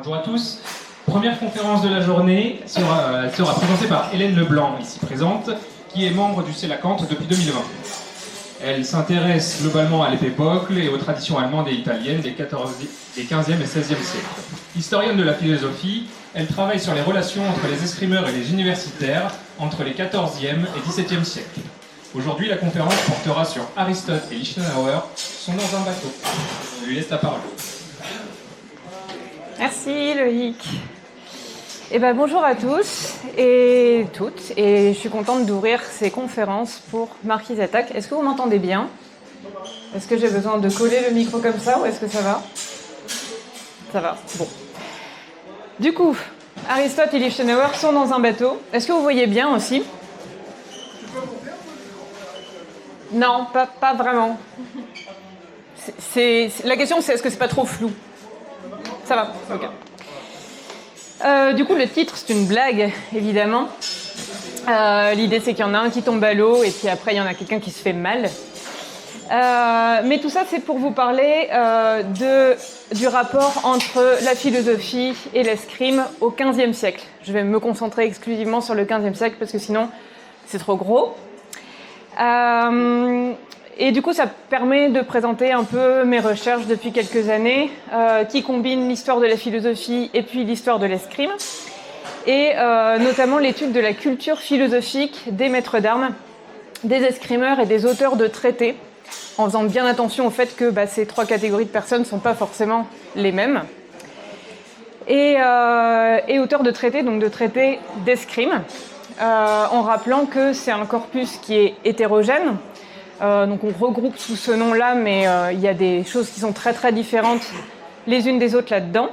Bonjour à tous. Première conférence de la journée sera présentée par Hélène Leblanc, ici présente, qui est membre du CELACANT depuis 2020. Elle s'intéresse globalement à l'époque et aux traditions allemandes et italiennes des 15e et 16e siècles. Historienne de la philosophie, elle travaille sur les relations entre les escrimeurs et les universitaires entre les 14e et 17e siècles. Aujourd'hui, la conférence portera sur Aristote et Lichtenauer sont dans un bateau. Je lui laisse la parole. Merci Loïc. Bonjour à tous et toutes, et je suis contente d'ouvrir ces conférences pour Marquise Attaque. Est-ce que vous m'entendez bien? Est-ce que j'ai besoin de coller le micro comme ça ou est-ce que ça va? Ça va, bon. Du coup, Aristote et Lichtenauer sont dans un bateau. Est-ce que vous voyez bien aussi? Non, pas vraiment. La question c'est est-ce que c'est pas trop flou? Ça va, ok. Du coup, le titre, c'est une blague, évidemment. L'idée, c'est qu'il y en a un qui tombe à l'eau et puis après, il y en a quelqu'un qui se fait mal. Mais tout ça, c'est pour vous parler du rapport entre la philosophie et l'escrime au XVe siècle. Je vais me concentrer exclusivement sur le XVe siècle parce que sinon, c'est trop gros. Et du coup, ça permet de présenter un peu mes recherches depuis quelques années, qui combinent l'histoire de la philosophie et puis l'histoire de l'escrime, et notamment l'étude de la culture philosophique des maîtres d'armes, des escrimeurs et des auteurs de traités, en faisant bien attention au fait que ces trois catégories de personnes ne sont pas forcément les mêmes. Et auteurs de traités, donc de traités d'escrime, en rappelant que c'est un corpus qui est hétérogène. Donc on regroupe sous ce nom-là, mais il y a des choses qui sont très très différentes les unes des autres là-dedans.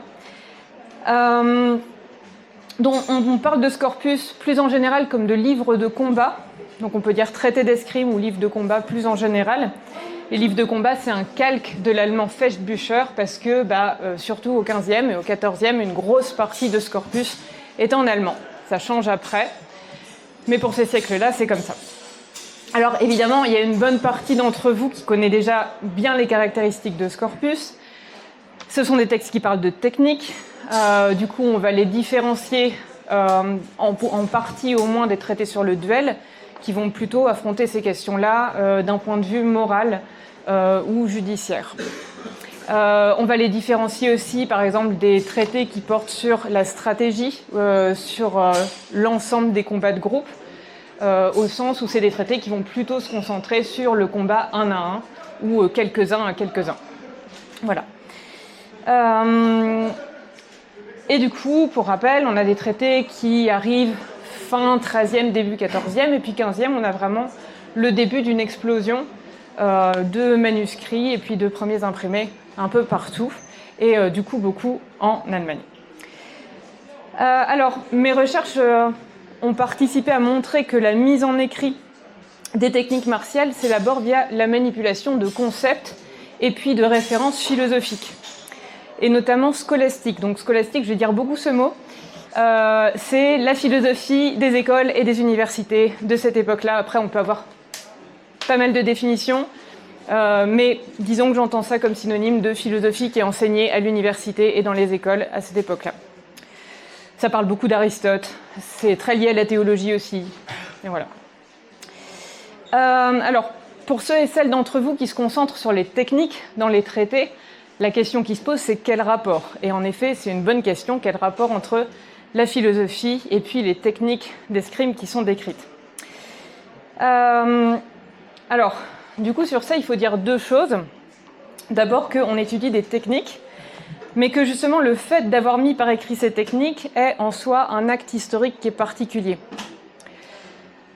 Donc on parle de ce corpus plus en général comme de livres de combat. Donc on peut dire traité d'escrime ou livre de combat plus en général. Les livres de combat, c'est un calque de l'allemand Fechtbücher parce que surtout au XVe et au XIVe, une grosse partie de ce corpus est en allemand. Ça change après, mais pour ces siècles-là, c'est comme ça. Alors évidemment, il y a une bonne partie d'entre vous qui connaît déjà bien les caractéristiques de ce corpus. Ce sont des textes qui parlent de technique. Du coup, on va les différencier en partie au moins des traités sur le duel, qui vont plutôt affronter ces questions-là d'un point de vue moral ou judiciaire. On va les différencier aussi, par exemple, des traités qui portent sur la stratégie, sur l'ensemble des combats de groupe, au sens où c'est des traités qui vont plutôt se concentrer sur le combat un à un ou quelques-uns à quelques-uns. Voilà. Et du coup, pour rappel, on a des traités qui arrivent fin 13e, début 14e, et puis 15e, on a vraiment le début d'une explosion de manuscrits et puis de premiers imprimés un peu partout, et du coup beaucoup en Allemagne. Alors, mes recherches ont participé à montrer que la mise en écrit des techniques martiales s'élabore via la manipulation de concepts et puis de références philosophiques, et notamment scolastiques. Donc scolastique, je vais dire beaucoup ce mot, c'est la philosophie des écoles et des universités de cette époque-là. Après, on peut avoir pas mal de définitions, mais disons que j'entends ça comme synonyme de philosophie qui est enseignée à l'université et dans les écoles à cette époque-là. Ça parle beaucoup d'Aristote, c'est très lié à la théologie aussi, et voilà. Alors, pour ceux et celles d'entre vous qui se concentrent sur les techniques dans les traités, la question qui se pose, c'est quel rapport? Et en effet, c'est une bonne question, quel rapport entre la philosophie et puis les techniques d'escrime qui sont décrites. Alors, du coup, sur ça, il faut dire deux choses. D'abord, qu'on étudie des techniques, mais que justement le fait d'avoir mis par écrit ces techniques est en soi un acte historique qui est particulier.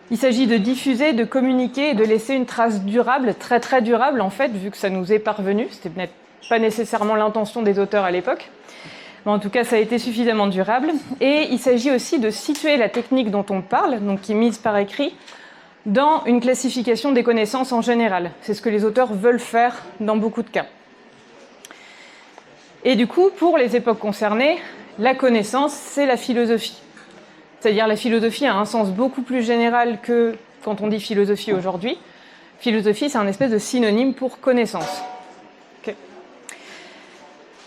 Il s'agit de diffuser, de communiquer et de laisser une trace durable, très très durable en fait, vu que ça nous est parvenu. C'était pas nécessairement l'intention des auteurs à l'époque, mais en tout cas ça a été suffisamment durable. Et il s'agit aussi de situer la technique dont on parle, donc qui est mise par écrit, dans une classification des connaissances en général. C'est ce que les auteurs veulent faire dans beaucoup de cas. Et du coup, pour les époques concernées, la connaissance, c'est la philosophie. C'est-à-dire la philosophie a un sens beaucoup plus général que quand on dit philosophie aujourd'hui. Philosophie, c'est un espèce de synonyme pour connaissance. Okay.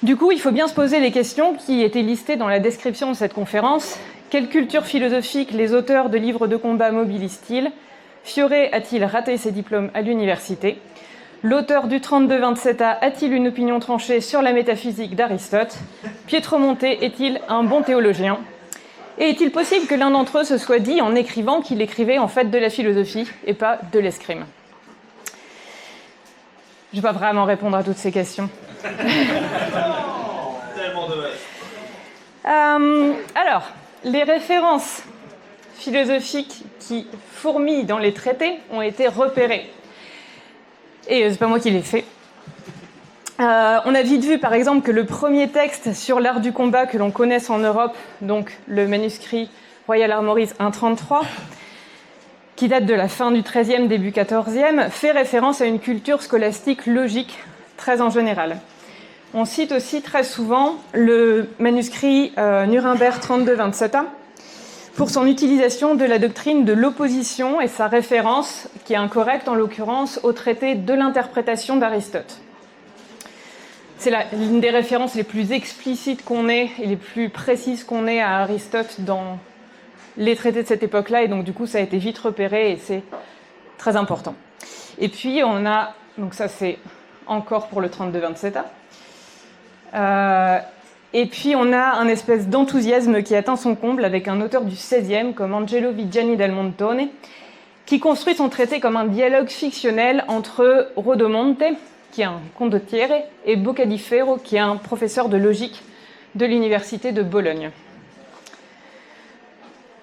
Du coup, il faut bien se poser les questions qui étaient listées dans la description de cette conférence. Quelle culture philosophique les auteurs de livres de combat mobilisent-ils? Fiore a-t-il raté ses diplômes à l'université? L'auteur du 32-27A a-t-il une opinion tranchée sur la métaphysique d'Aristote? Pietro Monte est-il un bon théologien? Et est-il possible que l'un d'entre eux se soit dit en écrivant qu'il écrivait en fait de la philosophie et pas de l'escrime? Je ne vais pas vraiment répondre à toutes ces questions. Tellement dommage. Alors, les références philosophiques qui fourmillent dans les traités ont été repérées. Et c'est pas moi qui l'ai fait. On a vite vu, par exemple, que le premier texte sur l'art du combat que l'on connaisse en Europe, donc le manuscrit Royal Armories 1.33, qui date de la fin du XIIIe, début XIVe, fait référence à une culture scolastique logique, très en général. On cite aussi très souvent le manuscrit Nuremberg 32-27A pour son utilisation de la doctrine de l'opposition et sa référence, qui est incorrecte en l'occurrence, au traité de l'interprétation d'Aristote. C'est l'une des références les plus explicites qu'on ait et les plus précises qu'on ait à Aristote dans les traités de cette époque-là, et donc du coup ça a été vite repéré et c'est très important. Et puis on a, donc ça c'est encore pour le 32-27A, et puis on a un espèce d'enthousiasme qui atteint son comble avec un auteur du XVIe comme Angelo Viggiani del Montone, qui construit son traité comme un dialogue fictionnel entre Rodomonte, qui est un condottiere, et Boccadifero, qui est un professeur de logique de l'université de Bologne.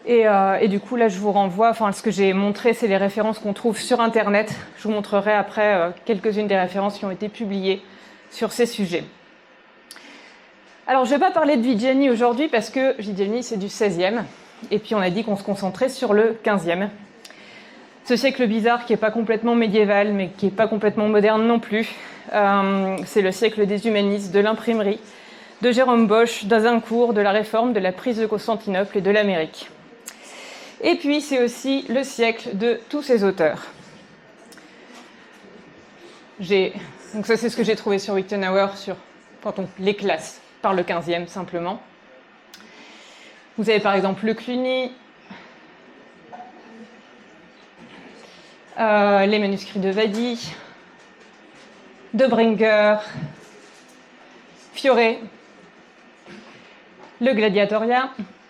Et du coup, là, je vous renvoie, ce que j'ai montré, c'est les références qu'on trouve sur Internet. Je vous montrerai après quelques-unes des références qui ont été publiées sur ces sujets. Alors, je ne vais pas parler de Viggiani aujourd'hui, parce que Viggiani, c'est du XVIe, et puis on a dit qu'on se concentrait sur le XVe. Ce siècle bizarre qui n'est pas complètement médiéval, mais qui n'est pas complètement moderne non plus. C'est le siècle des humanistes, de l'imprimerie, de Jérôme Bosch, d'Azincourt, de la Réforme, de la prise de Constantinople et de l'Amérique. Et puis, c'est aussi le siècle de tous ces auteurs. Donc ça, c'est ce que j'ai trouvé sur Wiktenauer, quand on les classe par le 15e, simplement. Vous avez par exemple Le Cluny, les manuscrits de Vadi, de Brinker, Fiore, le Gladiatoria,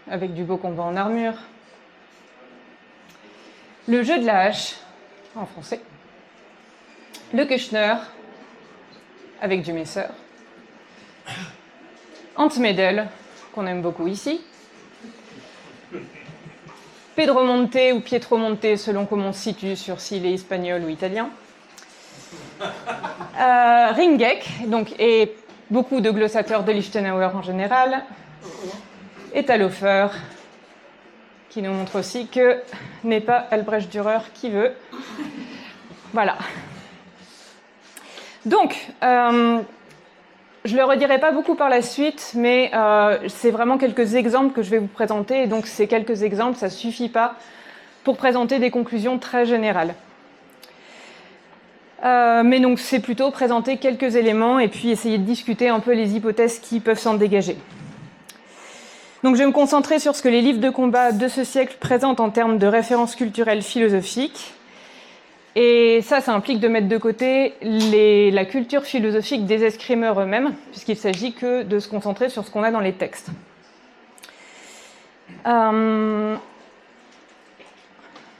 avec du beau combat en armure, le jeu de la hache, en français, le Kushner, avec du Messer, Hans Medel, qu'on aime beaucoup ici, Pedro Monte ou Pietro Monte, selon comment on se situe sur s'il est espagnol ou italien, Ringek, et beaucoup de glossateurs de Lichtenauer en général, et Talhofer, qui nous montre aussi que n'est pas Albrecht Dürer qui veut. Voilà. Donc, je ne le redirai pas beaucoup par la suite, mais c'est vraiment quelques exemples que je vais vous présenter, et donc ces quelques exemples, ça ne suffit pas pour présenter des conclusions très générales. Mais donc c'est plutôt présenter quelques éléments et puis essayer de discuter un peu les hypothèses qui peuvent s'en dégager. Donc je vais me concentrer sur ce que les livres de combat de ce siècle présentent en termes de références culturelles philosophiques. Et ça implique de mettre de côté la culture philosophique des escrimeurs eux-mêmes, puisqu'il ne s'agit que de se concentrer sur ce qu'on a dans les textes.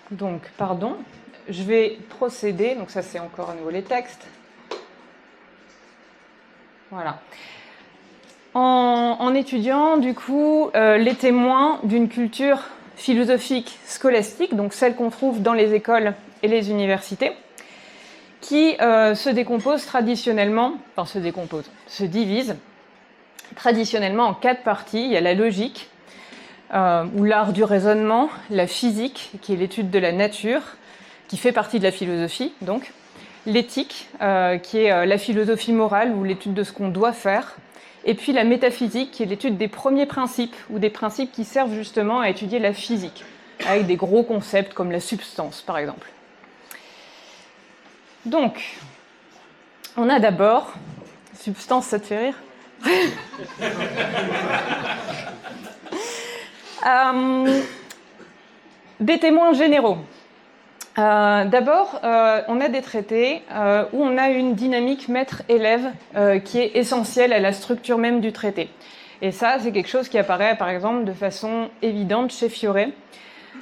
Donc, pardon, je vais procéder, donc ça c'est encore à nouveau les textes. Voilà. En étudiant, du coup, les témoins d'une culture philosophique scolastique, donc celle qu'on trouve dans les écoles et les universités, qui se divise traditionnellement en 4 parties. Il y a la logique, ou l'art du raisonnement, la physique, qui est l'étude de la nature, qui fait partie de la philosophie, donc, l'éthique, qui est la philosophie morale, ou l'étude de ce qu'on doit faire, et puis la métaphysique, qui est l'étude des premiers principes, ou des principes qui servent justement à étudier la physique, avec des gros concepts comme la substance, par exemple. Donc, on a d'abord, substance, ça te fait rire? Des témoins généraux. D'abord, on a des traités où on a une dynamique maître-élève qui est essentielle à la structure même du traité. Et ça, c'est quelque chose qui apparaît, par exemple, de façon évidente chez Fiore,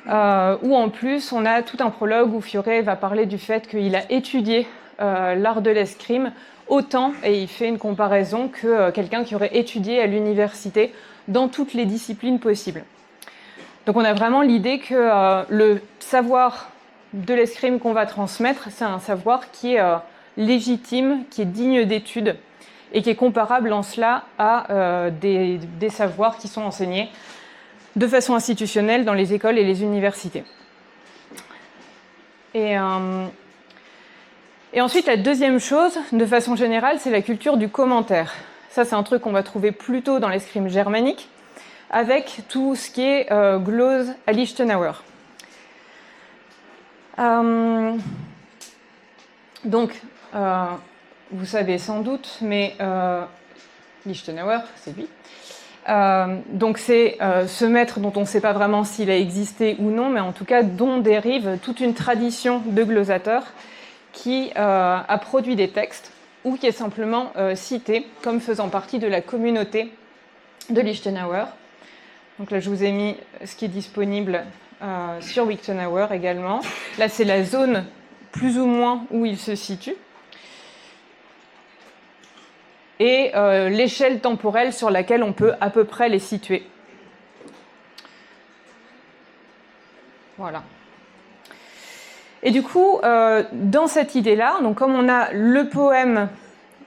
où en plus, on a tout un prologue où Fiore va parler du fait qu'il a étudié l'art de l'escrime autant, et il fait une comparaison, que quelqu'un qui aurait étudié à l'université dans toutes les disciplines possibles. Donc on a vraiment l'idée que le savoir de l'escrime qu'on va transmettre, c'est un savoir qui est légitime, qui est digne d'étude et qui est comparable en cela à des savoirs qui sont enseignés de façon institutionnelle dans les écoles et les universités. Et ensuite, la deuxième chose, de façon générale, c'est la culture du commentaire. Ça, c'est un truc qu'on va trouver plutôt dans l'escrime germanique, avec tout ce qui est glose à Lichtenauer. Donc, vous savez sans doute, mais Lichtenauer, c'est lui. Donc c'est ce maître dont on ne sait pas vraiment s'il a existé ou non, mais en tout cas dont dérive toute une tradition de glosateurs qui a produit des textes ou qui est simplement cité comme faisant partie de la communauté de Lichtenauer. Donc là, je vous ai mis ce qui est disponible sur Lichtenauer également. Là, c'est la zone plus ou moins où il se situe. Et l'échelle temporelle sur laquelle on peut à peu près les situer. Voilà. Et du coup, dans cette idée-là, donc comme on a le poème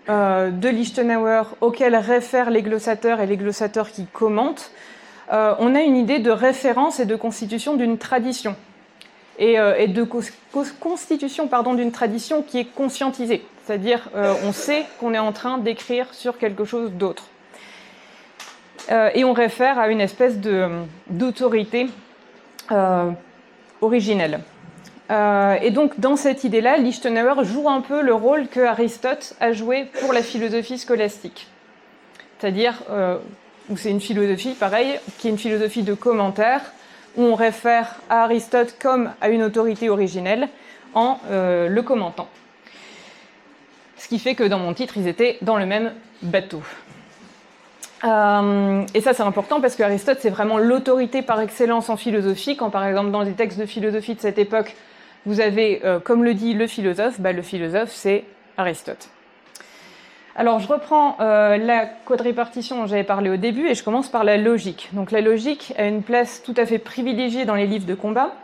de Lichtenauer auquel réfèrent les glossateurs et les glossateurs qui commentent, on a une idée de référence et de constitution d'une tradition. Et de constitution d'une tradition qui est conscientisée. C'est-à-dire, on sait qu'on est en train d'écrire sur quelque chose d'autre. Et on réfère à une espèce d'autorité originelle. Et donc, dans cette idée-là, Lichtenauer joue un peu le rôle que Aristote a joué pour la philosophie scolastique. C'est-à-dire, où c'est une philosophie, pareil, qui est une philosophie de commentaire, où on réfère à Aristote comme à une autorité originelle en le commentant. Ce qui fait que dans mon titre, ils étaient dans le même bateau. Et ça, c'est important parce qu'Aristote, c'est vraiment l'autorité par excellence en philosophie. Quand, par exemple, dans des textes de philosophie de cette époque, vous avez, comme le dit le philosophe, c'est Aristote. Alors, je reprends la quadripartition dont j'avais parlé au début et je commence par la logique. Donc, la logique a une place tout à fait privilégiée dans les livres de combat.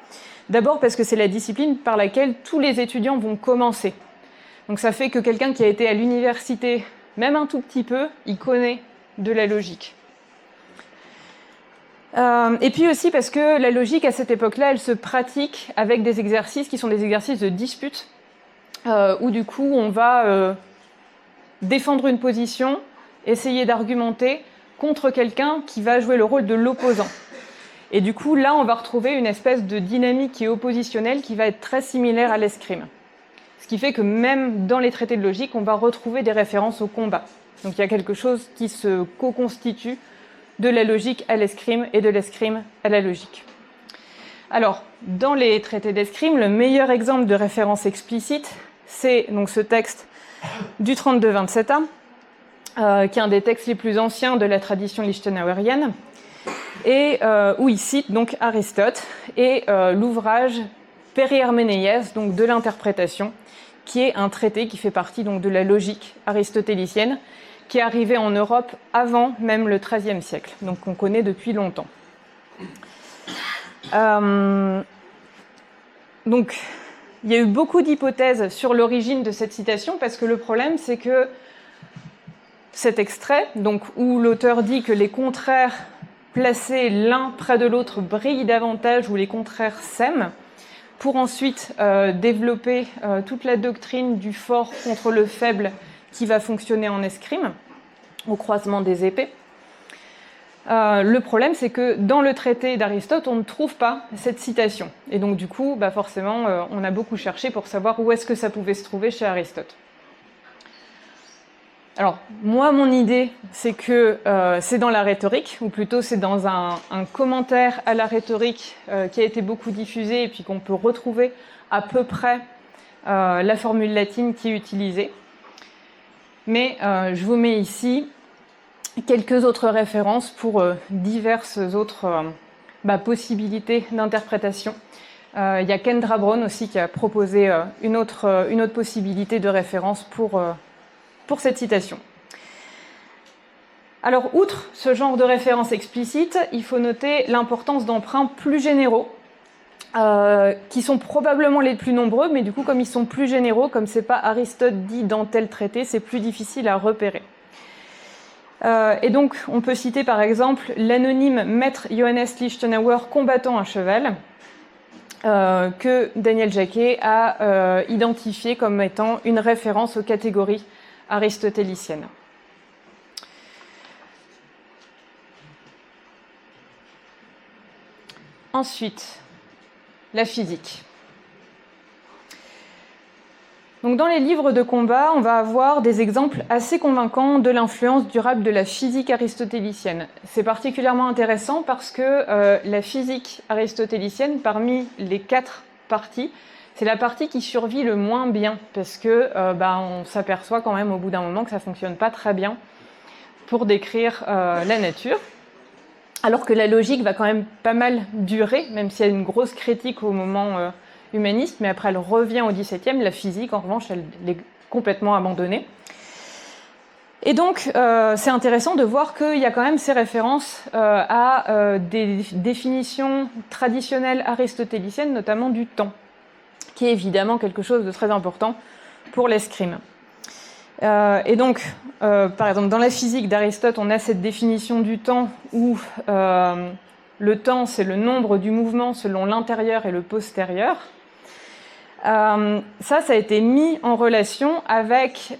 D'abord parce que c'est la discipline par laquelle tous les étudiants vont commencer. Donc, ça fait que quelqu'un qui a été à l'université, même un tout petit peu, il connaît de la logique. Et puis aussi parce que la logique, à cette époque-là, elle se pratique avec des exercices qui sont des exercices de dispute, où du coup, on va défendre une position, essayer d'argumenter contre quelqu'un qui va jouer le rôle de l'opposant. Et du coup, là, on va retrouver une espèce de dynamique qui est oppositionnelle, qui va être très similaire à l'escrime. Ce qui fait que même dans les traités de logique, on va retrouver des références au combat. Donc il y a quelque chose qui se co-constitue de la logique à l'escrime et de l'escrime à la logique. Alors, dans les traités d'escrime, le meilleur exemple de référence explicite, c'est donc ce texte du 32-27a, qui est un des textes les plus anciens de la tradition lichtenauerienne, et où il cite donc Aristote et l'ouvrage Périherménéiès, donc de l'interprétation, qui est un traité qui fait partie donc de la logique aristotélicienne, qui est arrivé en Europe avant même le XIIIe siècle, donc qu'on connaît depuis longtemps. Donc, il y a eu beaucoup d'hypothèses sur l'origine de cette citation, parce que le problème, c'est que cet extrait, donc, où l'auteur dit que les contraires placés l'un près de l'autre brillent davantage, ou les contraires s'aiment, pour ensuite développer toute la doctrine du fort contre le faible qui va fonctionner en escrime, au croisement des épées. Le problème, c'est que dans le traité d'Aristote, on ne trouve pas cette citation. Et donc, du coup, forcément, on a beaucoup cherché pour savoir où est-ce que ça pouvait se trouver chez Aristote. Alors, moi, mon idée, c'est que c'est dans la rhétorique, ou plutôt c'est dans un commentaire à la rhétorique qui a été beaucoup diffusé et puis qu'on peut retrouver à peu près la formule latine qui est utilisée. Mais je vous mets ici quelques autres références pour diverses autres possibilités d'interprétation. Il y a Kendra Brown aussi qui a proposé une autre possibilité de référence pour cette citation. Alors, outre ce genre de référence explicite, il faut noter l'importance d'emprunts plus généraux, qui sont probablement les plus nombreux, mais du coup, comme ils sont plus généraux, comme c'est pas Aristote dit dans tel traité, c'est plus difficile à repérer. Et donc, on peut citer par exemple l'anonyme maître Johannes Lichtenauer combattant un cheval, que Daniel Jacquet a identifié comme étant une référence aux catégories aristotéliciennes. Ensuite, la physique. Donc, dans les livres de combat, on va avoir des exemples assez convaincants de l'influence durable de la physique aristotélicienne. C'est particulièrement intéressant parce que la physique aristotélicienne, parmi les 4 parties, c'est la partie qui survit le moins bien, parce que on s'aperçoit quand même au bout d'un moment que ça ne fonctionne pas très bien pour décrire la nature. Alors que la logique va quand même pas mal durer, même s'il y a une grosse critique au moment humaniste, mais après elle revient au XVIIe. La physique, en revanche, elle est complètement abandonnée. Et donc, c'est intéressant de voir qu'il y a quand même ces références à des définitions traditionnelles aristotéliciennes, notamment du temps, qui est évidemment quelque chose de très important pour l'escrime. Et donc, par exemple, dans la physique d'Aristote, on a cette définition du temps où le temps, c'est le nombre du mouvement selon l'intérieur et le postérieur. Ça a été mis en relation avec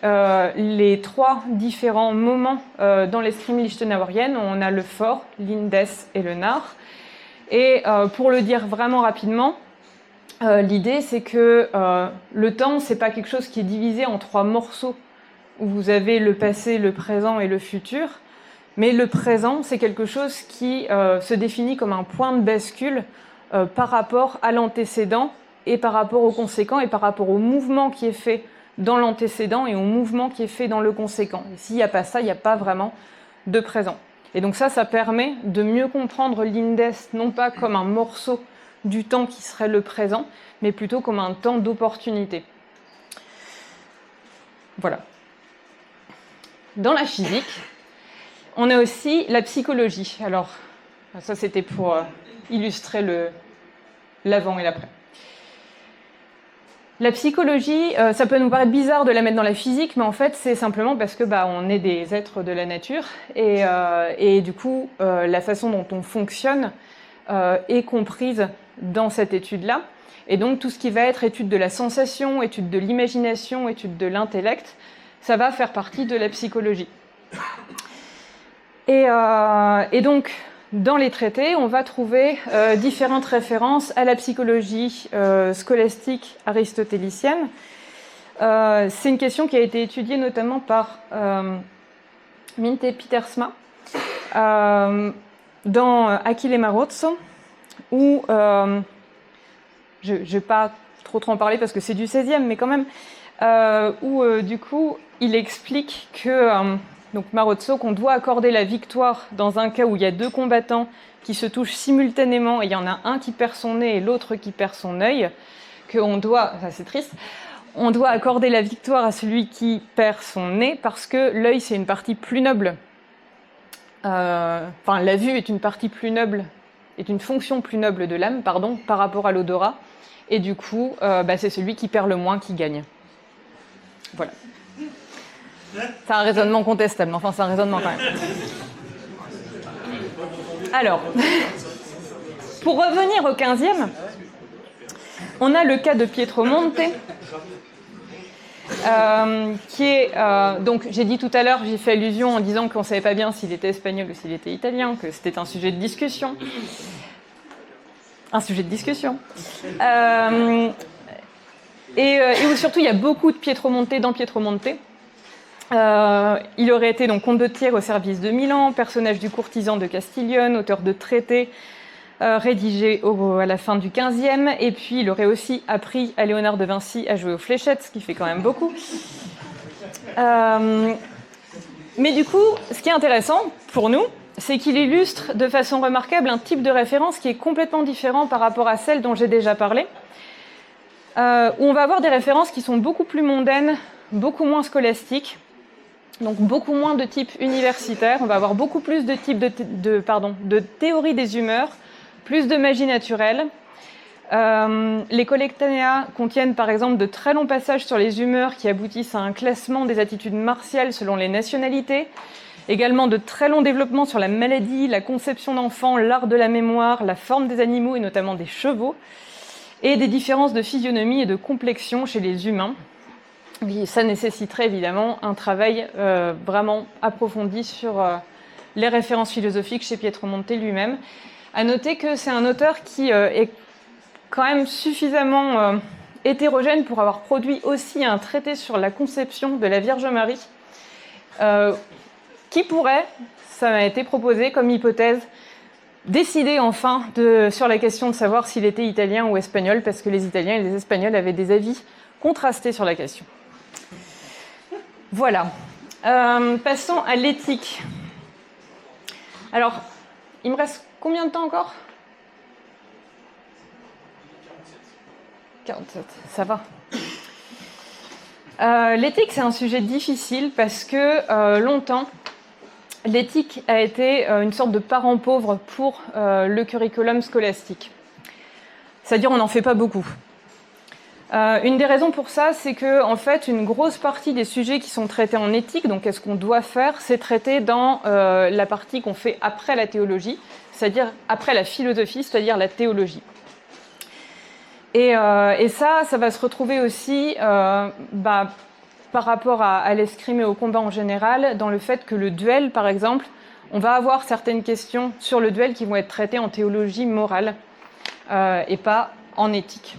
les 3 différents moments dans l'escrime lichtenauerienne. On a le fort, l'indes et le nar. Et pour le dire vraiment rapidement, l'idée, c'est que le temps, c'est pas quelque chose qui est divisé en 3 morceaux où vous avez le passé, le présent et le futur, mais le présent, c'est quelque chose qui se définit comme un point de bascule par rapport à l'antécédent et par rapport au conséquent et par rapport au mouvement qui est fait dans l'antécédent et au mouvement qui est fait dans le conséquent. Et s'il n'y a pas ça, il n'y a pas vraiment de présent. Et donc ça permet de mieux comprendre l'indes, non pas comme un morceau du temps qui serait le présent, mais plutôt comme un temps d'opportunité. Voilà. Dans la physique, on a aussi la psychologie. Alors, ça c'était pour illustrer l'avant et l'après. La psychologie, ça peut nous paraître bizarre de la mettre dans la physique, mais en fait c'est simplement parce que on est des êtres de la nature et du coup la façon dont on fonctionne est comprise dans cette étude-là. Et donc tout ce qui va être étude de la sensation, étude de l'imagination, étude de l'intellect, ça va faire partie de la psychologie. Et donc, dans les traités, on va trouver différentes références à la psychologie scolastique aristotélicienne. C'est une question qui a été étudiée notamment par Minte Pietersma dans Achille et Marozzo, où je ne vais pas trop en parler parce que c'est du XVIe, mais quand même, où du coup, il explique que, donc Marozzo, qu'on doit accorder la victoire dans un cas où il y a 2 combattants qui se touchent simultanément et il y en a un qui perd son nez et l'autre qui perd son œil, qu'on doit, ça c'est triste, on doit accorder la victoire à celui qui perd son nez parce que l'œil c'est une partie plus noble. La vue est une partie plus noble, est une fonction plus noble de l'âme, par rapport à l'odorat, et du coup, c'est celui qui perd le moins qui gagne. Voilà. C'est un raisonnement contestable, mais enfin c'est un raisonnement quand même. Alors, pour revenir au XVe, on a le cas de Pietro Monte, qui est, donc j'ai dit tout à l'heure, j'ai fait allusion en disant qu'on ne savait pas bien s'il était espagnol ou s'il était italien, que c'était un sujet de discussion. Un sujet de discussion. Et où surtout il y a beaucoup de Pietro Monte dans Pietro Monte. Il aurait été donc condottiere au service de Milan, personnage du courtisan de Castiglione, auteur de traités rédigés à la fin du XVe, et puis il aurait aussi appris à Léonard de Vinci à jouer aux fléchettes, ce qui fait quand même beaucoup. Mais du coup, ce qui est intéressant pour nous, c'est qu'il illustre de façon remarquable un type de référence qui est complètement différent par rapport à celle dont j'ai déjà parlé, où on va avoir des références qui sont beaucoup plus mondaines, beaucoup moins scolastiques, donc beaucoup moins de type universitaire. On va avoir beaucoup plus de type de théorie des humeurs, plus de magie naturelle. Les Collectanea contiennent par exemple de très longs passages sur les humeurs qui aboutissent à un classement des attitudes martiales selon les nationalités. Également de très longs développements sur la maladie, la conception d'enfants, l'art de la mémoire, la forme des animaux et notamment des chevaux, et des différences de physionomie et de complexion chez les humains. Et ça nécessiterait évidemment un travail vraiment approfondi sur les références philosophiques chez Pietro Monte lui-même. À noter que c'est un auteur qui est quand même suffisamment hétérogène pour avoir produit aussi un traité sur la conception de la Vierge Marie, qui pourrait, ça m'a été proposé comme hypothèse, décider enfin sur la question de savoir s'il était italien ou espagnol, parce que les Italiens et les Espagnols avaient des avis contrastés sur la question. Voilà. Passons à l'éthique. Alors, il me reste combien de temps encore ? 47, ça va. L'éthique, c'est un sujet difficile parce que longtemps, l'éthique a été une sorte de parent pauvre pour le curriculum scolastique. C'est-à-dire, on n'en fait pas beaucoup. Une des raisons pour ça, c'est que, en fait, une grosse partie des sujets qui sont traités en éthique, donc qu'est-ce qu'on doit faire, c'est traité dans la partie qu'on fait après la théologie, c'est-à-dire après la philosophie, c'est-à-dire la théologie. Et ça va se retrouver aussi par rapport à l'escrime et au combat en général, dans le fait que le duel, par exemple, on va avoir certaines questions sur le duel qui vont être traitées en théologie morale et pas en éthique.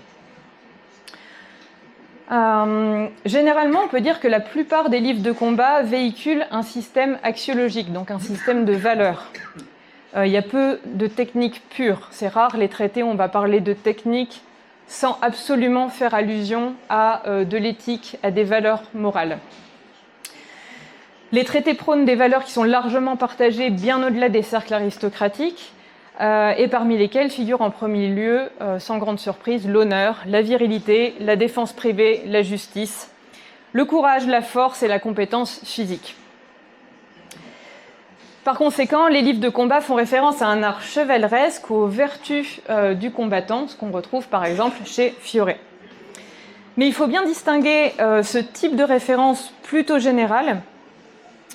Généralement, on peut dire que la plupart des livres de combat véhiculent un système axiologique, donc un système de valeurs. Il y a peu de techniques pures. C'est rare les traités où on va parler de techniques sans absolument faire allusion à de l'éthique, à des valeurs morales. Les traités prônent des valeurs qui sont largement partagées bien au-delà des cercles aristocratiques, et parmi lesquels figurent en premier lieu, sans grande surprise, l'honneur, la virilité, la défense privée, la justice, le courage, la force et la compétence physique. Par conséquent, les livres de combat font référence à un art chevaleresque, aux vertus du combattant, ce qu'on retrouve par exemple chez Fiore. Mais il faut bien distinguer ce type de référence plutôt générale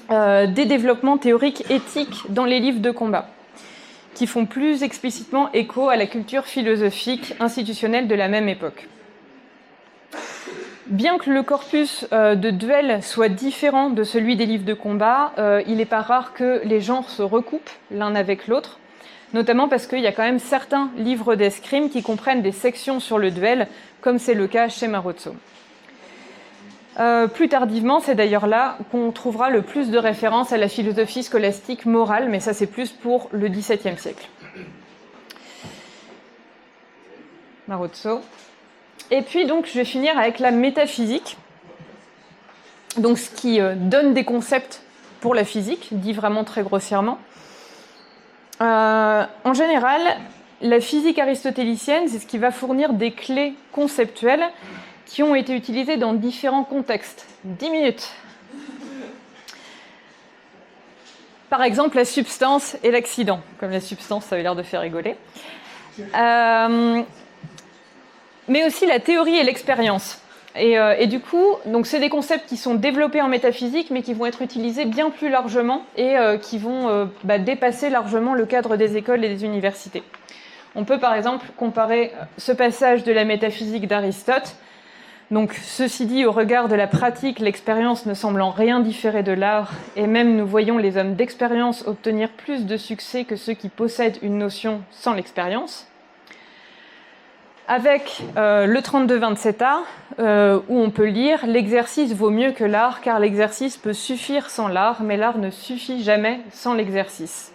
des développements théoriques éthiques dans les livres de combat, qui font plus explicitement écho à la culture philosophique institutionnelle de la même époque. Bien que le corpus de duel soit différent de celui des livres de combat, il n'est pas rare que les genres se recoupent l'un avec l'autre, notamment parce qu'il y a quand même certains livres d'escrime qui comprennent des sections sur le duel, comme c'est le cas chez Marozzo. Plus tardivement, c'est d'ailleurs là qu'on trouvera le plus de références à la philosophie scolastique morale, mais ça c'est plus pour le XVIIe siècle. Marozzo. Et puis donc je vais finir avec la métaphysique, donc ce qui donne des concepts pour la physique, dit vraiment très grossièrement. En général, la physique aristotélicienne, c'est ce qui va fournir des clés conceptuelles qui ont été utilisées dans différents contextes. 10 minutes. Par exemple, la substance et l'accident. Comme la substance, ça avait l'air de faire rigoler. Mais aussi la théorie et l'expérience. Et du coup, donc c'est des concepts qui sont développés en métaphysique, mais qui vont être utilisés bien plus largement et qui vont dépasser largement le cadre des écoles et des universités. On peut par exemple comparer ce passage de la métaphysique d'Aristote. Donc, ceci dit, au regard de la pratique, l'expérience ne semble en rien différer de l'art, et même nous voyons les hommes d'expérience obtenir plus de succès que ceux qui possèdent une notion sans l'expérience. avec le 32-27A, où on peut lire « L'exercice vaut mieux que l'art, car l'exercice peut suffire sans l'art, mais l'art ne suffit jamais sans l'exercice ».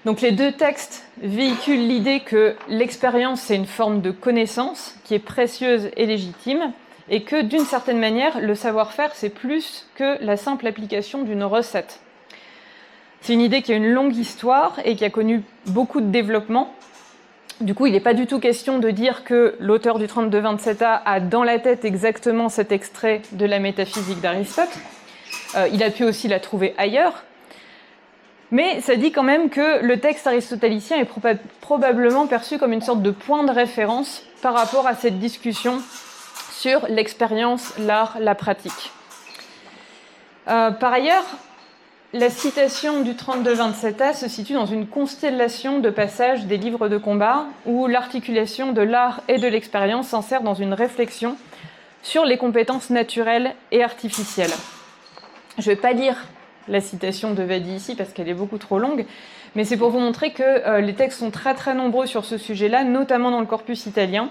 Donc les deux textes véhiculent l'idée que l'expérience, c'est une forme de connaissance qui est précieuse et légitime, et que d'une certaine manière, le savoir-faire, c'est plus que la simple application d'une recette. C'est une idée qui a une longue histoire et qui a connu beaucoup de développement. Du coup, il n'est pas du tout question de dire que l'auteur du 32-27A a dans la tête exactement cet extrait de la métaphysique d'Aristote. Il a pu aussi la trouver ailleurs. Mais ça dit quand même que le texte aristotélicien est probablement perçu comme une sorte de point de référence par rapport à cette discussion sur l'expérience, l'art, la pratique. Par ailleurs, la citation du 32-27A se situe dans une constellation de passages des livres de combat où l'articulation de l'art et de l'expérience s'insère dans une réflexion sur les compétences naturelles et artificielles. Je ne vais pas lire la citation de Vadi ici parce qu'elle est beaucoup trop longue, mais c'est pour vous montrer que les textes sont très très nombreux sur ce sujet-là, notamment dans le corpus italien,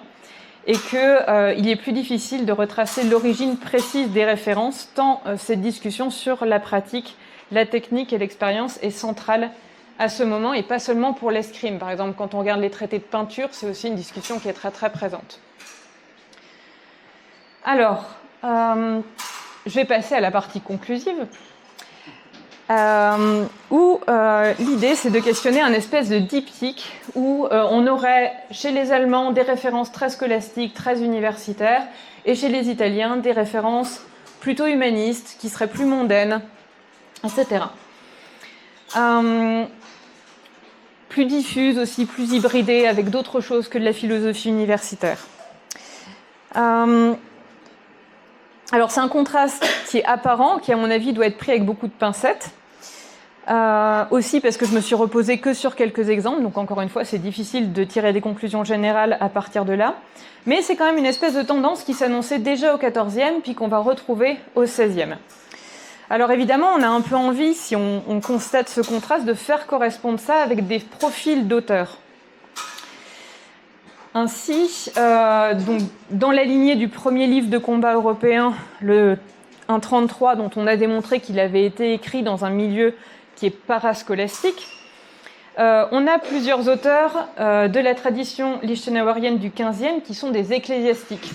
et qu'il est plus difficile de retracer l'origine précise des références, tant cette discussion sur la pratique, la technique et l'expérience est centrale à ce moment, et pas seulement pour l'escrime. Par exemple, quand on regarde les traités de peinture, c'est aussi une discussion qui est très très présente. Alors, je vais passer à la partie conclusive, où l'idée c'est de questionner un espèce de diptyque où on aurait chez les Allemands des références très scolastiques, très universitaires, et chez les Italiens des références plutôt humanistes, qui seraient plus mondaines, etc. Plus diffuses aussi, plus hybridées avec d'autres choses que de la philosophie universitaire. Alors c'est un contraste qui est apparent, qui à mon avis doit être pris avec beaucoup de pincettes. Aussi parce que je me suis reposée que sur quelques exemples, donc encore une fois c'est difficile de tirer des conclusions générales à partir de là. Mais c'est quand même une espèce de tendance qui s'annonçait déjà au XIVe, puis qu'on va retrouver au XVIe. Alors évidemment, on a un peu envie, si on constate ce contraste, de faire correspondre ça avec des profils d'auteurs. Ainsi, donc, dans la lignée du premier livre de combat européen, le 1.33, dont on a démontré qu'il avait été écrit dans un milieu qui est parascolastique, on a plusieurs auteurs de la tradition lichtenauerienne du XVe qui sont des ecclésiastiques.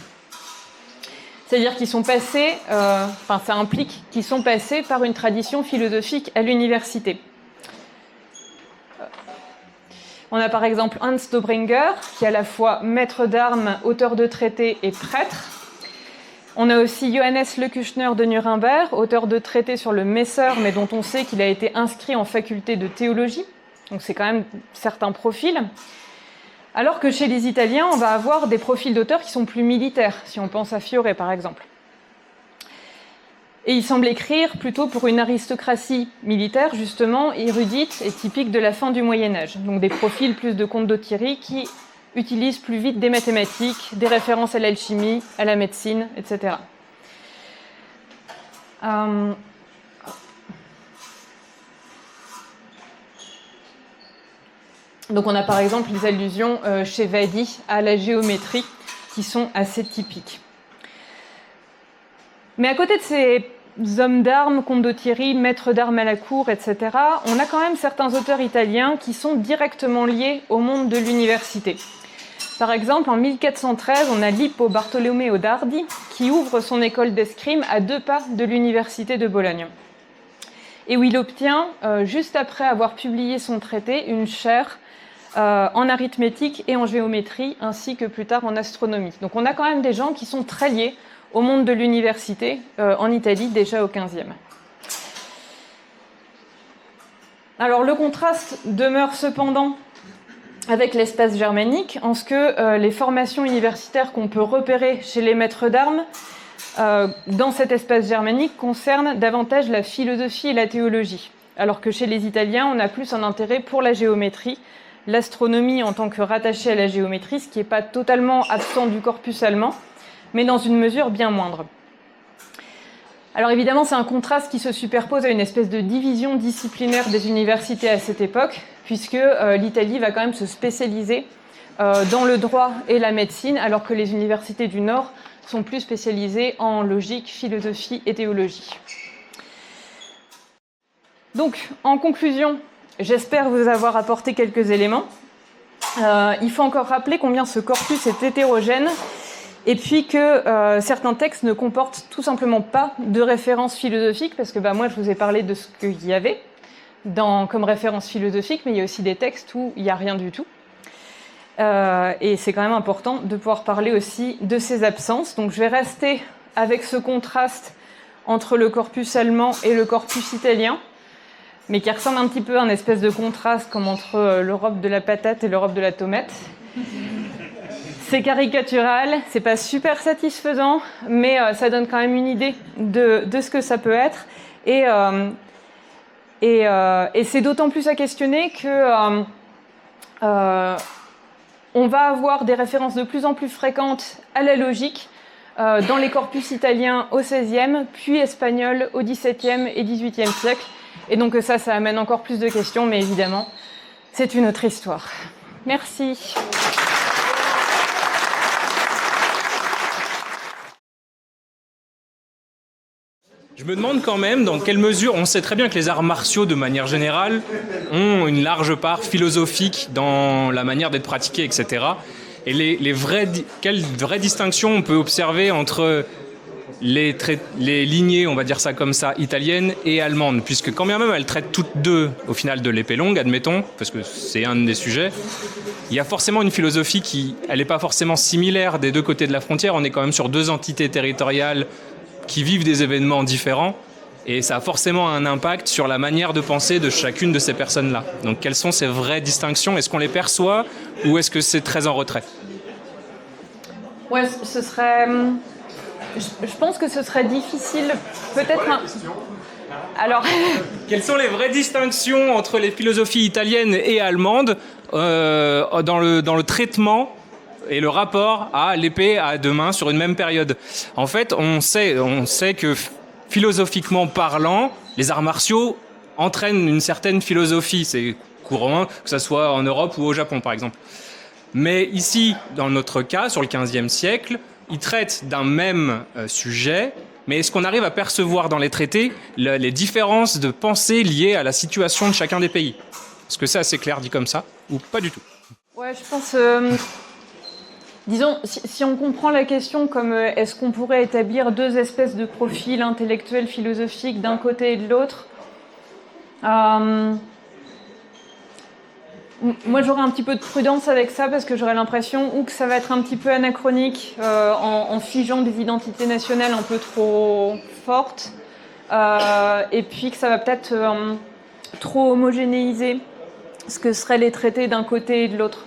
C'est-à-dire qu'ils sont passés, ça implique qu'ils sont passés par une tradition philosophique à l'université. On a par exemple Hans Dobringer, qui est à la fois maître d'armes, auteur de traités et prêtre. On a aussi Johannes Le Kuchner de Nuremberg, auteur de traités sur le Messer, mais dont on sait qu'il a été inscrit en faculté de théologie. Donc c'est quand même certains profils. Alors que chez les Italiens, on va avoir des profils d'auteurs qui sont plus militaires, si on pense à Fiore par exemple. Et il semble écrire plutôt pour une aristocratie militaire, justement, érudite et typique de la fin du Moyen-Âge. Donc des profils plus de comte d'Ottieri qui utilisent plus vite des mathématiques, des références à l'alchimie, à la médecine, etc. Donc on a par exemple les allusions chez Vadi à la géométrie qui sont assez typiques. Mais à côté de ces hommes d'armes, comte d'Ottieri, maîtres d'armes à la cour, etc., on a quand même certains auteurs italiens qui sont directement liés au monde de l'université. Par exemple, en 1413, on a Lippo Bartolomeo Dardi qui ouvre son école d'escrime à 2 pas de l'université de Bologne. Et où il obtient, juste après avoir publié son traité, une chaire en arithmétique et en géométrie, ainsi que plus tard en astronomie. Donc on a quand même des gens qui sont très liés au monde de l'université en Italie, déjà au XVe. Alors le contraste demeure cependant avec l'espace germanique, en ce que les formations universitaires qu'on peut repérer chez les maîtres d'armes dans cet espace germanique concernent davantage la philosophie et la théologie, alors que chez les Italiens, on a plus un intérêt pour la géométrie, l'astronomie en tant que rattachée à la géométrie, ce qui n'est pas totalement absent du corpus allemand, mais dans une mesure bien moindre. Alors évidemment, c'est un contraste qui se superpose à une espèce de division disciplinaire des universités à cette époque, puisque l'Italie va quand même se spécialiser dans le droit et la médecine, alors que les universités du Nord sont plus spécialisées en logique, philosophie et théologie. Donc, en conclusion, j'espère vous avoir apporté quelques éléments. Il faut encore rappeler combien ce corpus est hétérogène et puis que certains textes ne comportent tout simplement pas de références philosophiques, parce que moi, je vous ai parlé de ce qu'il y avait comme référence philosophique, mais il y a aussi des textes où il n'y a rien du tout. Et c'est quand même important de pouvoir parler aussi de ces absences. Donc je vais rester avec ce contraste entre le corpus allemand et le corpus italien, mais qui ressemble un petit peu à un espèce de contraste comme entre l'Europe de la patate et l'Europe de la tomate. C'est caricatural, c'est pas super satisfaisant, mais ça donne quand même une idée de ce que ça peut être. Et c'est d'autant plus à questionner que on va avoir des références de plus en plus fréquentes à la logique dans les corpus italiens au XVIe, puis espagnols au XVIIe et XVIIIe siècle. Et donc ça amène encore plus de questions, mais évidemment, c'est une autre histoire. Merci. Je me demande quand même dans quelle mesure, on sait très bien que les arts martiaux, de manière générale, ont une large part philosophique dans la manière d'être pratiqués, etc. Et quelle vraie distinction on peut observer entre les lignées, on va dire ça comme ça, italiennes et allemandes, puisque quand bien même elles traitent toutes deux, au final, de l'épée longue, admettons, parce que c'est un des sujets, il y a forcément une philosophie qui, elle n'est pas forcément similaire des deux côtés de la frontière, on est quand même sur deux entités territoriales qui vivent des événements différents, et ça a forcément un impact sur la manière de penser de chacune de ces personnes-là. Donc quelles sont ces vraies distinctions? Est-ce qu'on les perçoit, ou est-ce que c'est très en retrait? Ouais, ce serait... Je pense que ce serait difficile, peut-être Alors... Quelles sont les vraies distinctions entre les philosophies italiennes et allemandes dans le traitement et le rapport à l'épée à deux mains sur une même période? En fait, on sait que philosophiquement parlant, les arts martiaux entraînent une certaine philosophie. C'est courant, que ce soit en Europe ou au Japon, par exemple. Mais ici, dans notre cas, sur le XVe siècle, ils traitent d'un même sujet, mais est-ce qu'on arrive à percevoir dans les traités les différences de pensée liées à la situation de chacun des pays? Est-ce que c'est assez clair dit comme ça, ou pas du tout? Ouais, je pense... Disons, si on comprend la question comme est-ce qu'on pourrait établir deux espèces de profils intellectuels, philosophiques d'un côté et de l'autre, moi j'aurais un petit peu de prudence avec ça parce que j'aurais l'impression ou que ça va être un petit peu anachronique en figeant des identités nationales un peu trop fortes, et puis que ça va peut-être trop homogénéiser ce que seraient les traités d'un côté et de l'autre.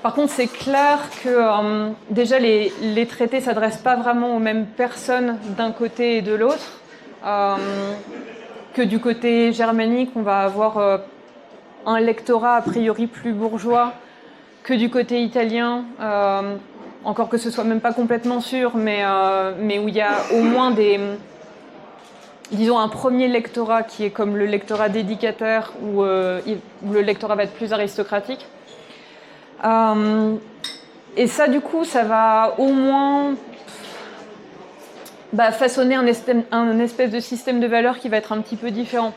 Par contre, c'est clair que déjà les traités ne s'adressent pas vraiment aux mêmes personnes d'un côté et de l'autre. Que du côté germanique, on va avoir un lectorat a priori plus bourgeois que du côté italien, encore que ce soit même pas complètement sûr, mais où il y a au moins disons un premier lectorat qui est comme le lectorat dédicataire, où le lectorat va être plus aristocratique. Et ça, du coup, ça va au moins façonner un espèce de système de valeurs qui va être un petit peu différent.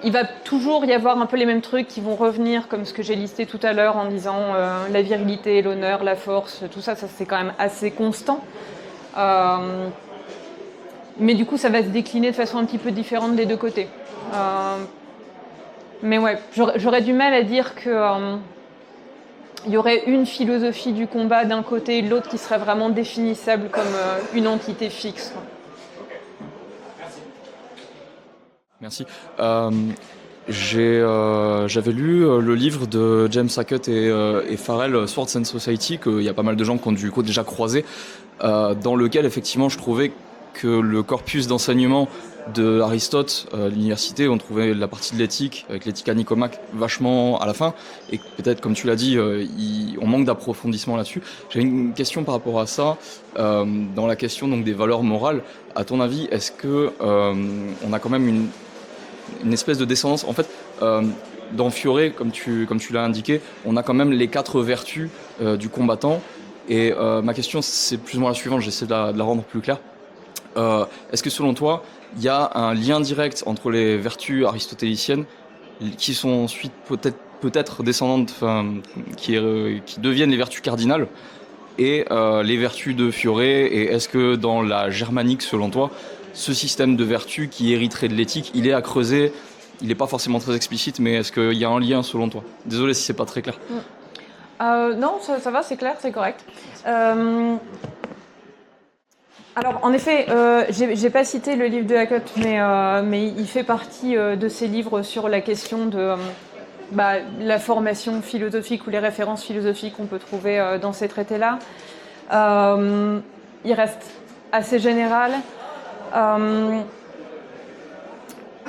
Il va toujours y avoir un peu les mêmes trucs qui vont revenir, comme ce que j'ai listé tout à l'heure en disant la virilité, l'honneur, la force, tout ça, c'est quand même assez constant. Mais du coup, ça va se décliner de façon un petit peu différente des deux côtés. Mais ouais, j'aurais du mal à dire que il y aurait une philosophie du combat d'un côté et de l'autre qui serait vraiment définissable comme une entité fixe. Merci. J'avais lu le livre de James Hackett et Farrell, Swords and Society, qu'il y a pas mal de gens qui ont du coup déjà croisé, dans lequel effectivement je trouvais que le corpus d'enseignement de Aristote à l'université, on trouvait la partie de l'éthique, avec l'éthique à Nicomaque, vachement à la fin, et peut-être, comme tu l'as dit, on manque d'approfondissement là-dessus. J'avais une question par rapport à ça, dans la question donc des valeurs morales. À ton avis, est-ce que on a quand même une espèce de descendance? En fait, dans Fioré, comme tu l'as indiqué, on a quand même les 4 vertus du combattant. Et ma question, c'est plus ou moins la suivante, j'essaie de la rendre plus claire. Est-ce que selon toi, il y a un lien direct entre les vertus aristotéliciennes qui sont ensuite peut-être descendantes, qui deviennent les vertus cardinales, et les vertus de Fioré? Et est-ce que dans la germanique, selon toi, ce système de vertus qui hériterait de l'éthique, il est à creuser? Il n'est pas forcément très explicite, mais est-ce qu'il y a un lien selon toi? Désolé si c'est pas très clair. Non, ça va, c'est clair, c'est correct. Alors, en effet, j'ai pas cité le livre de Hackett, mais il fait partie de ces livres sur la question de la formation philosophique ou les références philosophiques qu'on peut trouver dans ces traités-là. Il reste assez général.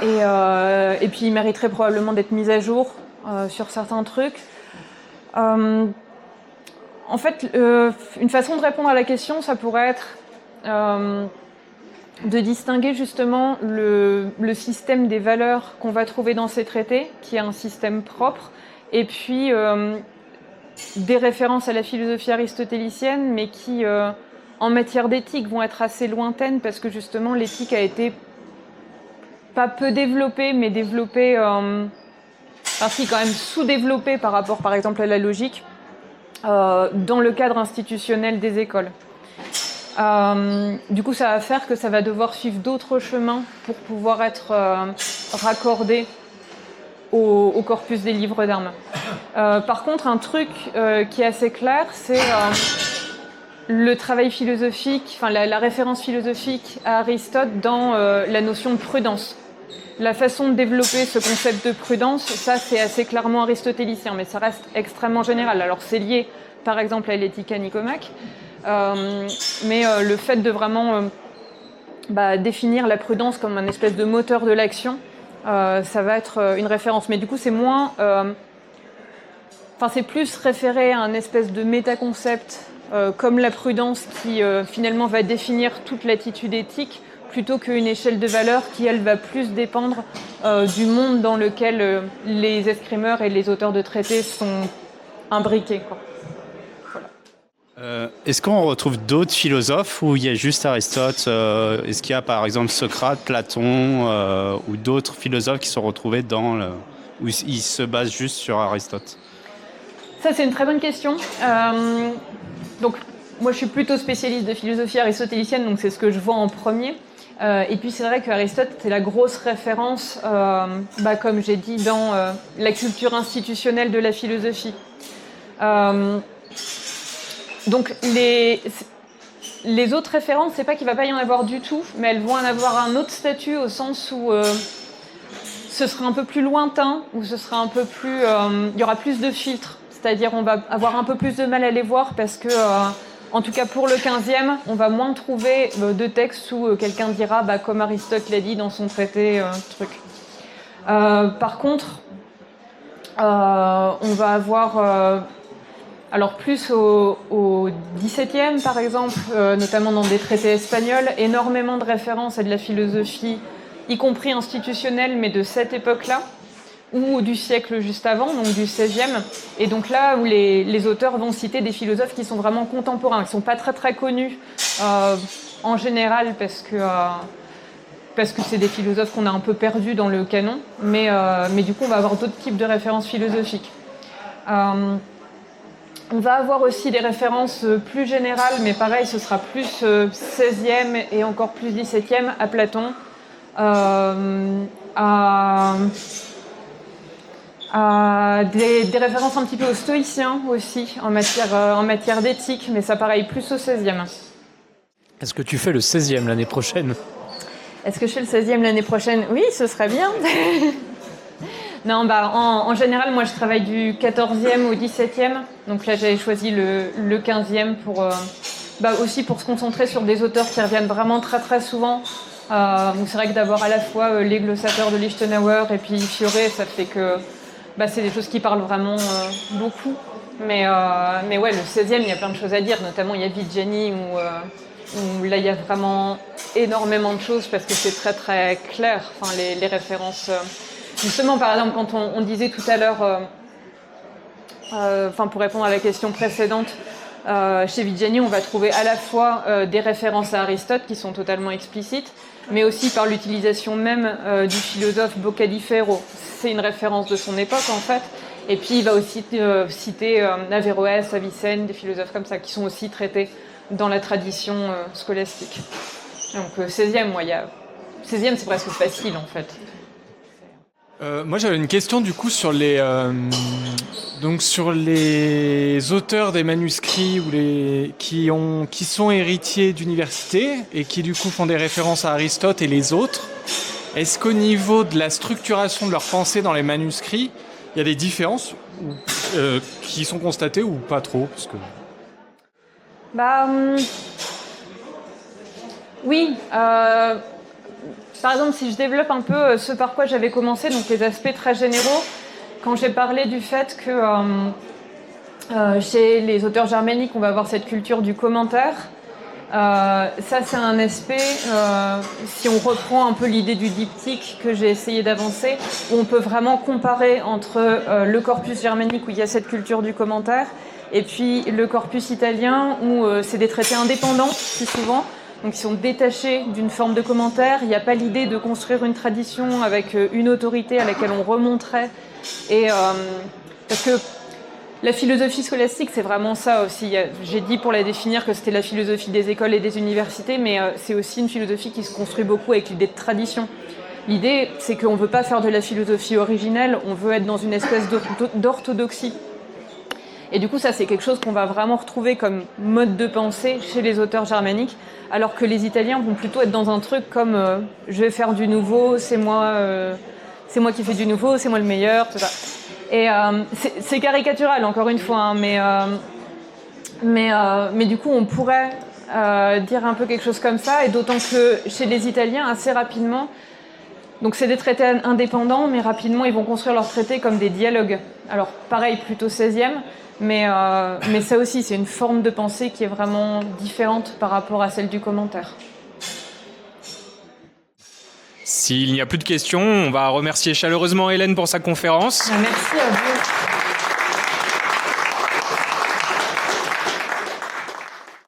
Et puis, il mériterait probablement d'être mis à jour sur certains trucs. En fait, une façon de répondre à la question, ça pourrait être de distinguer justement le système des valeurs qu'on va trouver dans ces traités, qui est un système propre, et puis des références à la philosophie aristotélicienne, mais qui, en matière d'éthique, vont être assez lointaines, parce que justement l'éthique a été pas peu développée, mais développée, si quand même sous-développée par rapport par exemple à la logique, dans le cadre institutionnel des écoles. Du coup, ça va faire que ça va devoir suivre d'autres chemins pour pouvoir être raccordé au corpus des livres d'armes. Par contre, un truc qui est assez clair, c'est le travail philosophique, la référence philosophique à Aristote dans la notion de prudence. La façon de développer ce concept de prudence, ça c'est assez clairement aristotélicien, mais ça reste extrêmement général. Alors c'est lié par exemple à l'Éthica Nicomaque, mais le fait de vraiment définir la prudence comme un espèce de moteur de l'action, ça va être une référence. Mais du coup c'est moins... c'est plus référé à un espèce de métaconcept comme la prudence qui finalement va définir toute l'attitude éthique, plutôt qu'une échelle de valeur qui, elle, va plus dépendre du monde dans lequel les escrimeurs et les auteurs de traités sont imbriqués, quoi. Voilà. Est-ce qu'on retrouve d'autres philosophes où il y a juste Aristote? Est-ce qu'il y a par exemple Socrate, Platon ou d'autres philosophes qui sont retrouvés où ils se basent juste sur Aristote? Ça, c'est une très bonne question. Donc, moi, je suis plutôt spécialiste de philosophie aristotélicienne, donc c'est ce que je vois en premier. Et puis c'est vrai qu'Aristote c'est la grosse référence, comme j'ai dit, dans la culture institutionnelle de la philosophie. Donc les autres références, c'est pas qu'il va pas y en avoir du tout, mais elles vont en avoir un autre statut au sens où ce sera un peu plus lointain, où ce sera un peu plus, il y aura plus de filtres, c'est-à-dire on va avoir un peu plus de mal à les voir parce que en tout cas, pour le 15e, on va moins trouver de textes où quelqu'un dira, comme Aristote l'a dit dans son traité, truc. Par contre, on va avoir, alors plus au 17e, par exemple, notamment dans des traités espagnols, énormément de références à de la philosophie, y compris institutionnelle, mais de cette époque-là, ou du siècle juste avant, donc du 16e. Et donc là où les auteurs vont citer des philosophes qui sont vraiment contemporains, qui ne sont pas très très connus en général parce que c'est des philosophes qu'on a un peu perdus dans le canon, mais du coup on va avoir d'autres types de références philosophiques. On va avoir aussi des références plus générales, mais pareil, ce sera plus 16e et encore plus 17e à Platon, des références un petit peu aux stoïciens aussi, en matière d'éthique, mais ça pareil, plus au 16e. Est-ce que tu fais le 16e l'année prochaine? Est-ce que je fais le 16e l'année prochaine? Oui, ce serait bien. Non, en général, moi je travaille du 14e au 17e, donc là j'avais choisi le 15e pour, aussi pour se concentrer sur des auteurs qui reviennent vraiment très très souvent. Donc c'est vrai que d'avoir à la fois les glossateurs de Lichtenauer et puis Fioré, ça fait que c'est des choses qui parlent vraiment beaucoup. Mais ouais, le 16e, il y a plein de choses à dire, notamment il y a Viggiani où là il y a vraiment énormément de choses parce que c'est très très clair, les références. Justement, par exemple, quand on disait tout à l'heure, pour répondre à la question précédente, chez Viggiani, on va trouver à la fois des références à Aristote qui sont totalement explicites, mais aussi par l'utilisation même du philosophe Boccadifero. C'est une référence de son époque, en fait. Et puis, il va aussi citer Averroès, Avicenne, des philosophes comme ça, qui sont aussi traités dans la tradition scolastique. Donc, 16e, 16e, c'est presque facile, en fait. Moi, j'avais une question, du coup, sur les auteurs des manuscrits qui sont héritiers d'universités et qui, du coup, font des références à Aristote et les autres. Est-ce qu'au niveau de la structuration de leur pensée dans les manuscrits, il y a des différences qui sont constatées ou pas trop parce que... Oui. Par exemple, si je développe un peu ce par quoi j'avais commencé, donc les aspects très généraux, quand j'ai parlé du fait que chez les auteurs germaniques, on va avoir cette culture du commentaire, ça c'est un aspect, si on reprend un peu l'idée du diptyque que j'ai essayé d'avancer, où on peut vraiment comparer entre le corpus germanique où il y a cette culture du commentaire, et puis le corpus italien où c'est des traités indépendants, plus souvent, donc ils sont détachés d'une forme de commentaire. Il n'y a pas l'idée de construire une tradition avec une autorité à laquelle on remonterait. Et parce que la philosophie scolastique, c'est vraiment ça aussi. J'ai dit pour la définir que c'était la philosophie des écoles et des universités, mais c'est aussi une philosophie qui se construit beaucoup avec l'idée de tradition. L'idée, c'est qu'on ne veut pas faire de la philosophie originelle, on veut être dans une espèce d'orthodoxie. Et du coup, ça, c'est quelque chose qu'on va vraiment retrouver comme mode de pensée chez les auteurs germaniques, alors que les Italiens vont plutôt être dans un truc comme je vais faire du nouveau, c'est moi qui fais du nouveau, c'est moi le meilleur, tout ça. Et c'est caricatural, encore une fois, hein, mais du coup, on pourrait dire un peu quelque chose comme ça, et d'autant que chez les Italiens, assez rapidement, donc c'est des traités indépendants, mais rapidement, ils vont construire leurs traités comme des dialogues. Alors, pareil, plutôt 16e, mais ça aussi, c'est une forme de pensée qui est vraiment différente par rapport à celle du commentaire. S'il n'y a plus de questions, on va remercier chaleureusement Hélène pour sa conférence. Merci à vous.